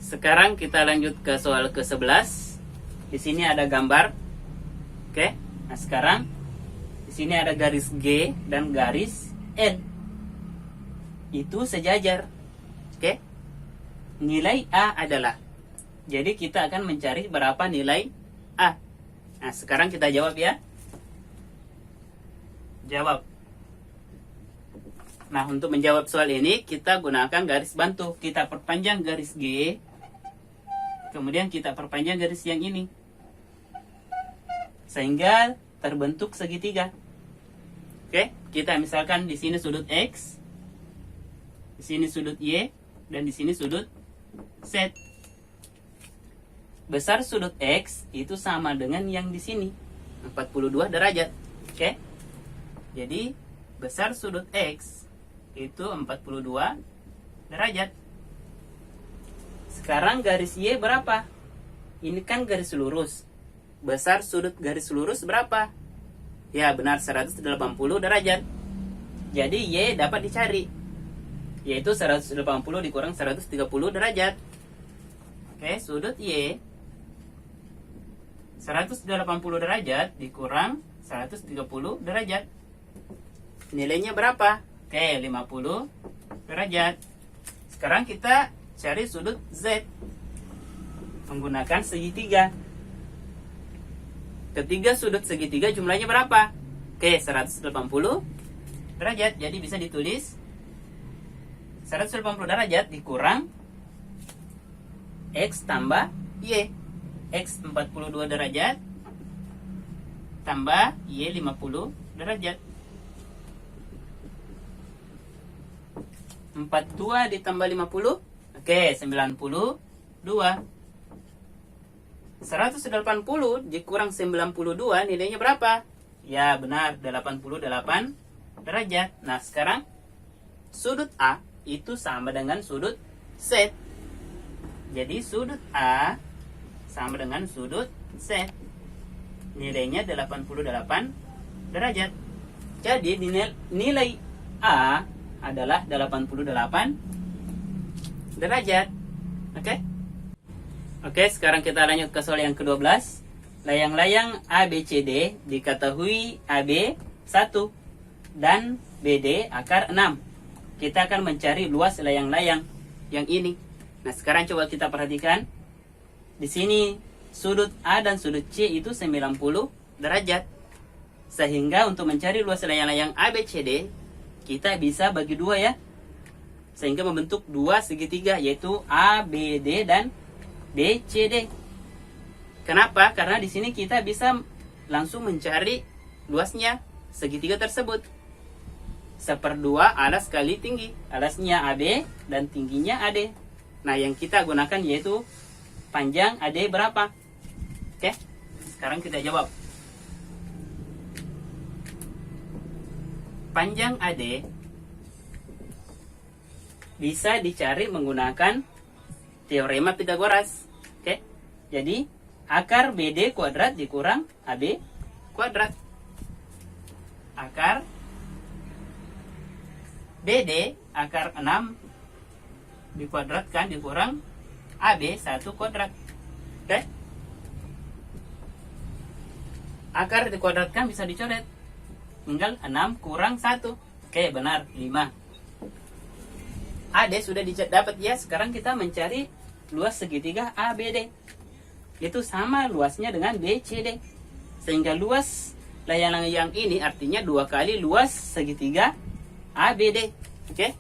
sekarang kita lanjut ke soal ke-11. Di sini ada gambar. Oke. Nah, sekarang di sini ada garis G dan garis L. Itu sejajar. Oke. Nilai A adalah. Jadi kita akan mencari berapa nilai A. Nah, sekarang kita jawab ya. Jawab. Nah, untuk menjawab soal ini, kita gunakan garis bantu. Kita perpanjang garis G, kemudian kita perpanjang garis yang ini, sehingga terbentuk segitiga. Oke, kita misalkan di sini sudut X, di sini sudut Y, dan di sini sudut Z. Besar sudut X itu sama dengan yang di sini, 42 derajat. Oke, jadi besar sudut X itu 42 derajat. Sekarang garis Y berapa? Ini kan garis lurus. Besar sudut garis lurus berapa? Ya benar, 180 derajat. Jadi Y dapat dicari, yaitu 180 dikurang 130 derajat. Oke, sudut Y 180 derajat dikurang 130 derajat. Nilainya berapa? Oke, 50 derajat. Sekarang kita cari sudut Z menggunakan segitiga. Ketiga sudut segitiga jumlahnya berapa? Oke, 180 derajat. Jadi bisa ditulis 180 derajat dikurang X tambah Y. X 42 derajat tambah Y 50 derajat. 42 ditambah 50, oke, 92. 180 dikurang 92 nilainya berapa? Ya benar, 88 derajat. Nah sekarang sudut A itu sama dengan sudut Z. Jadi sudut A sama dengan sudut Z. Nilainya 88 derajat. Jadi nilai A adalah 88 derajat. Oke? Oke, sekarang kita lanjut ke soal yang ke-12. Layang-layang ABCD diketahui AB 1 dan BD akar 6. Kita akan mencari luas layang-layang yang ini. Nah, sekarang coba kita perhatikan. Di sini sudut A dan sudut C itu 90 derajat. Sehingga untuk mencari luas layang-layang ABCD, kita bisa bagi dua ya, sehingga membentuk dua segitiga, yaitu ABD dan BCD. Kenapa? Karena di sini kita bisa langsung mencari luasnya segitiga tersebut. 1/2 alas kali tinggi. Alasnya AB dan tingginya AD. Nah, yang kita gunakan yaitu panjang AD berapa? Oke, sekarang kita jawab. Panjang AD bisa dicari menggunakan teorema Pythagoras. Oke. Jadi akar BD kuadrat dikurang AB kuadrat. Akar BD akar 6 dikuadratkan dikurang AB 1 kuadrat. Oke. Akar dikuadratkan bisa dicoret. Tinggal 6 kurang 1. Oke, benar, 5. AD sudah dapat ya. Sekarang kita mencari luas segitiga ABD. Itu sama luasnya dengan BCD. Sehingga luas layang-layang ini artinya 2 kali luas segitiga ABD. Oke.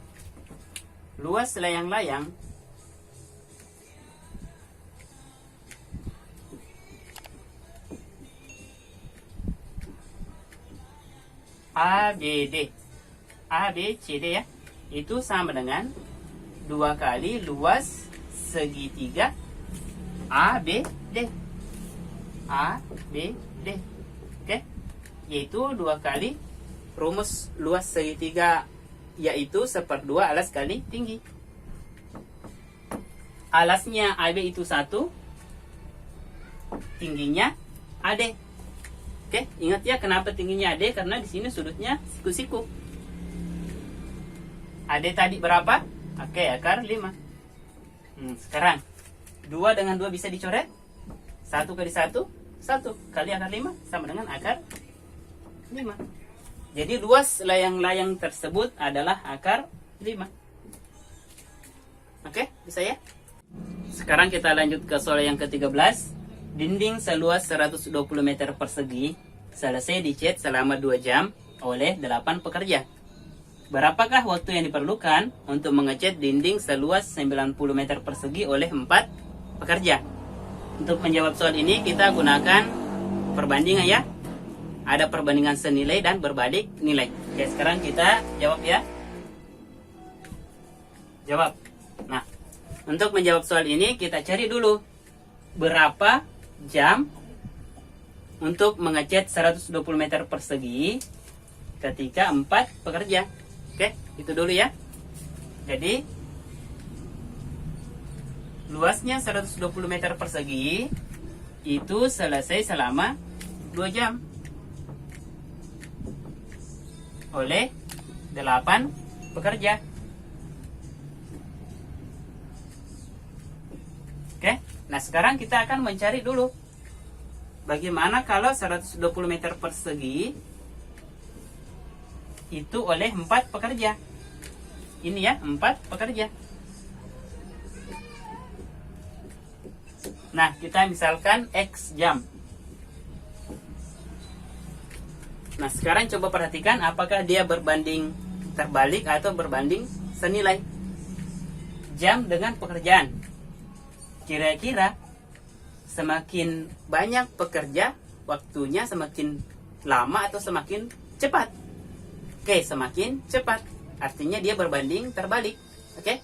Luas layang-layang ABD, ABCD ya, itu sama dengan 2 kali luas segitiga ABD. ABD. Oke. Yaitu 2 kali rumus luas segitiga, yaitu 1/2 alas kali tinggi. Alasnya AB itu 1, tingginya AD. Oke, ingat ya kenapa tingginya AD, karena di sini sudutnya siku-siku. AD tadi berapa? Oke, akar 5. Sekarang 2 dengan 2 bisa dicoret. 1 kali 1, 1 kali akar 5 sama dengan akar 5. Jadi luas layang-layang tersebut adalah akar 5. Oke, bisa ya? Sekarang kita lanjut ke soal yang ke-13. Dinding seluas 120 meter persegi selesai dicat selama 2 jam oleh 8 pekerja. Berapakah waktu yang diperlukan untuk mengecat dinding seluas 90 meter persegi oleh 4 pekerja? Untuk menjawab soal ini kita gunakan perbandingan ya. Ada perbandingan senilai dan berbalik nilai. Oke, sekarang kita jawab ya. Jawab. Nah, untuk menjawab soal ini kita cari dulu berapa jam untuk mengecat 120 meter persegi ketika 4 pekerja. Oke, itu dulu ya. Jadi luasnya 120 meter persegi itu selesai selama 2 jam oleh 8 pekerja. Oke, nah sekarang kita akan mencari dulu bagaimana kalau 120 meter persegi itu oleh 4 pekerja. Ini ya, 4 pekerja. Nah, kita misalkan X jam. Nah, sekarang coba perhatikan apakah dia berbanding terbalik atau berbanding senilai. Jam dengan pekerjaan. Kira-kira semakin banyak pekerja, waktunya semakin lama atau semakin cepat? Oke, semakin cepat. Artinya dia berbanding terbalik. Oke?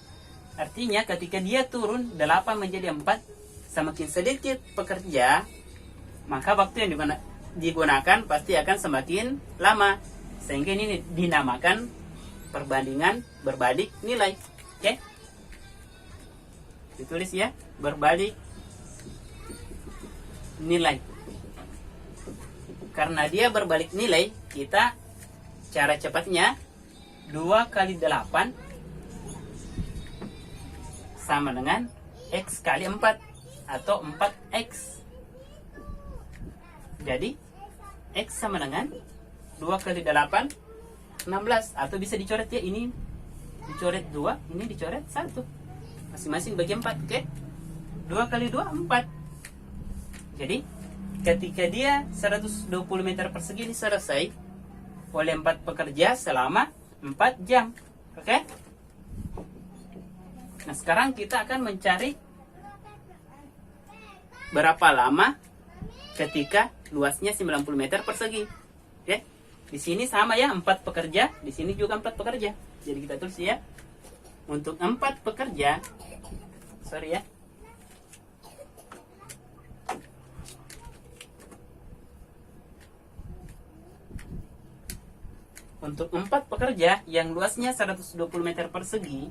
Artinya ketika dia turun 8 menjadi 4, semakin sedikit pekerja, maka waktu yang digunakan pasti akan semakin lama. Sehingga ini dinamakan perbandingan berbalik nilai. Oke? Ditulis ya, berbalik nilai. Karena dia berbalik nilai, kita cara cepatnya 2 kali 8 sama dengan X kali 4 atau 4X. Jadi X sama dengan 2 kali 8 16, atau bisa dicoret ya, ini dicoret 2, ini dicoret 1, masing-masing bagi 4. Oke, 2 kali 2 4. Jadi ketika dia 120 meter persegi ini selesai oleh 4 pekerja selama 4 jam. Oke? Nah, sekarang kita akan mencari berapa lama ketika luasnya 90 meter persegi. Oke? Di sini sama ya, 4 pekerja, di sini juga 4 pekerja. Jadi kita tulis ya. Untuk 4 pekerja, sorry ya. Untuk 4 pekerja yang luasnya 120 meter persegi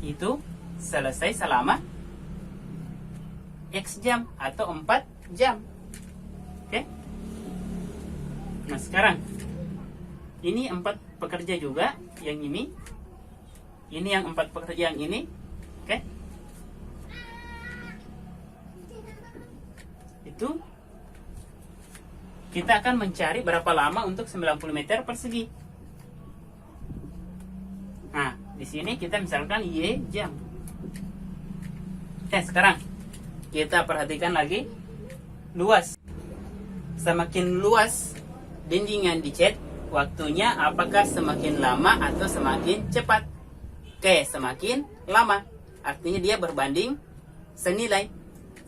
itu selesai selama X jam atau 4 jam. Oke? Nah, sekarang ini 4 pekerja juga, yang ini yang 4 pekerja yang ini. Oke? Itu kita akan mencari berapa lama untuk 90 meter persegi. Nah, di sini kita misalkan Y jam. Sekarang kita perhatikan lagi luas. Semakin luas dinding yang dicat, waktunya apakah semakin lama atau semakin cepat? Oke, semakin lama. Artinya dia berbanding senilai.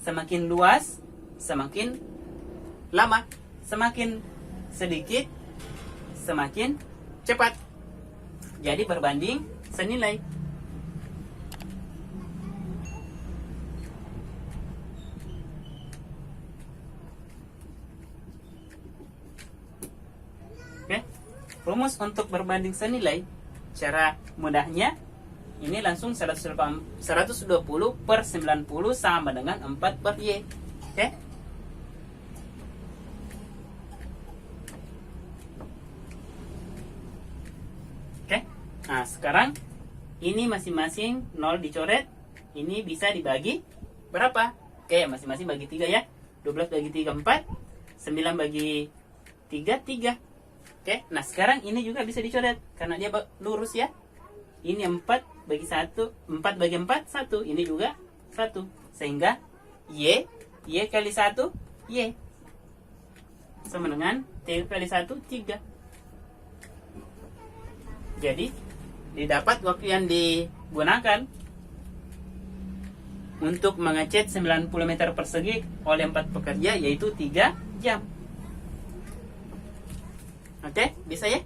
Semakin luas, semakin lama. Semakin sedikit, semakin cepat. Jadi berbanding senilai. Oke, rumus untuk berbanding senilai, cara mudahnya ini langsung 120 per 90 sama dengan 4 per Y. Oke? Nah, sekarang ini masing-masing 0 dicoret, ini bisa dibagi berapa? Oke, masing-masing bagi 3 ya. 12 bagi 3, 4. 9 bagi 3, 3. Oke, nah sekarang ini juga bisa dicoret karena dia lurus ya. Ini 4 bagi 1, 4 bagi 4, 1. Ini juga 1. Sehingga Y kali 1, Y. Sama dengan T kali 1, 3. Jadi, didapat waktu yang digunakan untuk mengecat 90 meter persegi oleh 4 pekerja, yaitu 3 jam. Oke, bisa ya?